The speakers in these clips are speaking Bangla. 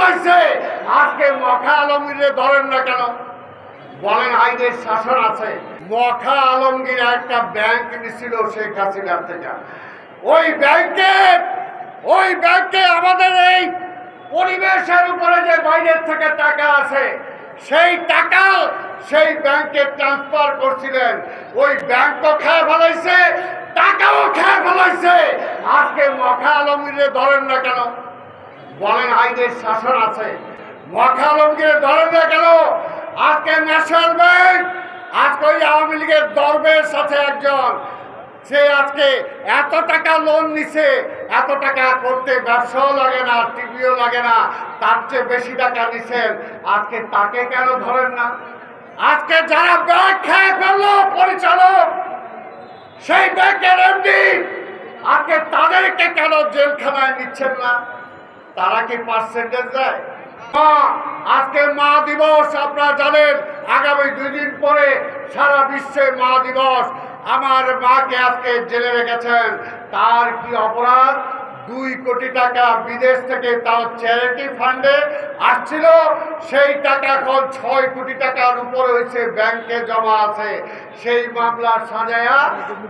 ফেলাইছে, আজকে মখা আলমগীরে ধরেন না কেন? বলেন আইনের শাসন আছে। মখা আলমগীর একটা ব্যাংক নিছিল শেখ হাসিনার থেকে। ওই ব্যাংকে আমাদের এই পরিবেশের উপরে যে বাইরের থেকে টাকা আছে, সেই টাকা সেই ব্যাংকে ট্রান্সফার করছিলেন। ওই ব্যাংকও খেয়ে ফেলাইছে, টাকাও খেয়ে ফেলাইছে। আজকে মখা আলমগীরে ধরেন না কেন? বলেন আইনের শাসন আছে। মখা আলমগীরে ধরেন না কেন? আজকে ন্যাশনাল ব্যাংক, আজকে ওই আওয়ামী লীগের দরবের সাথে একজন, সে আজকে এত টাকা লোন নিছে, এত টাকা করতে ব্যবসাও লাগে না, টিভিও লাগে না, তার চেয়ে বেশি টাকা নিছেন। আজকে তাকে কেন ধরেন না? আজকে যারা ব্যাংক খেয়ে ফেললো পরিচালক, সেই ব্যাংকের এমডি, আজকে তাদেরকে কেন জেলখানায় নিচ্ছেন না? তারা কি পার্সেন্টেজ দেয়? আজকে মা দিবস, আপনারা জানেন আগামী 2 দিন পরে সারা বিশ্বে মা দিবস। আমার মাকে আজকে জেলে রেখেছেন। তার কি অপরাধ? 2 কোটি টাকা বিদেশ থেকে, তাও চ্যারিটি ফান্ডে আসছিল, সেই টাকা এখন 6 কোটি টাকার উপরে হয়েছে, ব্যাংকে জমা আছে। সেই মামলা সাজায়া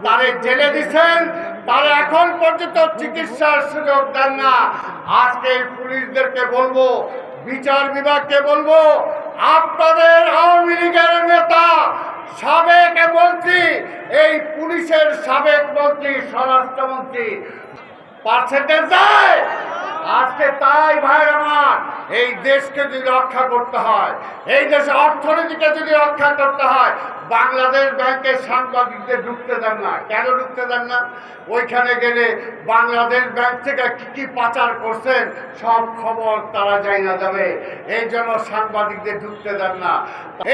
তারে জেলে দিচ্ছেন, তারা এখন পর্যন্ত চিকিৎসার সুযোগ দেন না। আজকে পুলিশদেরকে বলবো, বিচার বিভাগকে বলবো, আপনাদের আওয়ামী লীগের নেতা, সাবেক মন্ত্রী, এই পুলিশের সাবেক মন্ত্রী, স্বরাষ্ট্রমন্ত্রী পার্সেন্টেজ দেয়। আজকে তাই ভাই আমার, এই দেশকে যদি রক্ষা করতে হয়, এই দেশের অর্থনীতিকে যদি রক্ষা করতে হয়, বাংলাদেশ ব্যাংকের সাংবাদিকদের ঢুকতে দেন না। কেন ঢুকতে দেন না? ওইখানে গেলে বাংলাদেশ ব্যাংক থেকে কি কি পাচার করছেন সব খবর তারা জানা যাবে। এই জন্য সাংবাদিকদের ঢুকতে দেন না।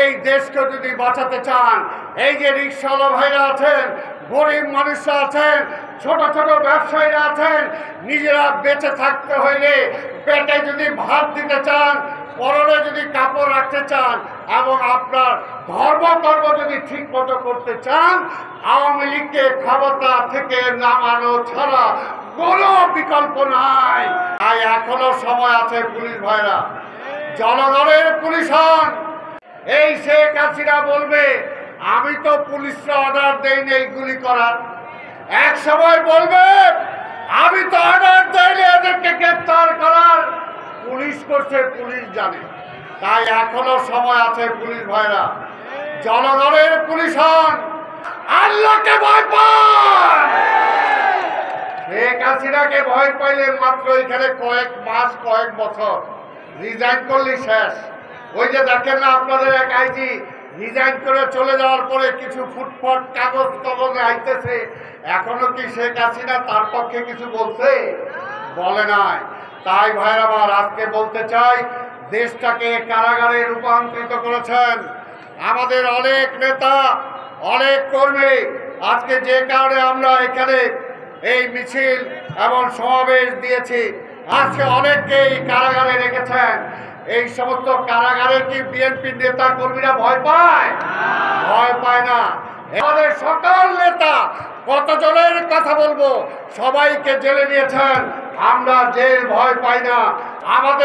এই দেশকে যদি বাঁচাতে চান, এই যে রিকশাওয়ালা ভাইরা আছেন, গরিব মানুষরা আছেন, ছোট ছোট ব্যবসায়ীরা আছেন, নিজেরা বেঁচে থাকতে হইলে, পেটে যদি ভাত দিতে চান, পরনে যদি কাপড় রাখতে চান, এবং আপনার ধর্ম যদি ঠিক মতো করতে চান, আওয়ামী লীগকে ক্ষমতা থেকে নামানো ছাড়া কোনো বিকল্প নাই। তাই এখনো সময় আছে পুলিশ ভাইরা, জনগণের পুলিশ হন। এই শেখ হাসিনা বলবে আমি তো পুলিশরা অর্ডার দেইনি এইগুলি করার, এক সময় বলবে আমি তো অর্ডার দেইনি এদেরকে গ্রেফতার করার, পুলিশ করছে, পুলিশ জানে। তাই এখনো সময় আছে পুলিশ ভাইরা, জনগণের পুলিশ হন, আল্লাহকে ভয় পান। শেখ হাসিনাকে ভয় পাইলে মাত্র এখানে কয়েক মাস, কয়েক বছর, রিজাইন করলে শেষ। ওই যে দেখেন না আপনাদের এক আইজি রিজাইন করে চলে যাওয়ার পরে কিছু ফুটফট কাগজ কলমে আইতেছে, এখনো কি শেখ হাসিনা তার পক্ষে কিছু বলছে? বলে নাই। তাই ভাইরা আমার, আজকে বলতে চাই, দেশটাকে কারাগারে রূপান্তরিত করেছেন আমাদের অনেক নেতা, অনেক কর্মী। আজকে যে কারণে আমরা এখানে এই মিছিল এবং সমাবেশ দিয়েছি, আজকে অনেককেই কারাগারে রেখেছেন। এই সমস্ত কারাগারে কি বিএনপি নেতা কর্মীরা ভয় পায়? ভয় পায় না। আমাদের সকল নেতা, কতজনের কথা বলবো, সবাইকে জেলে নিয়েছেন, আমরা জেল ভয় পাই না। আমাদের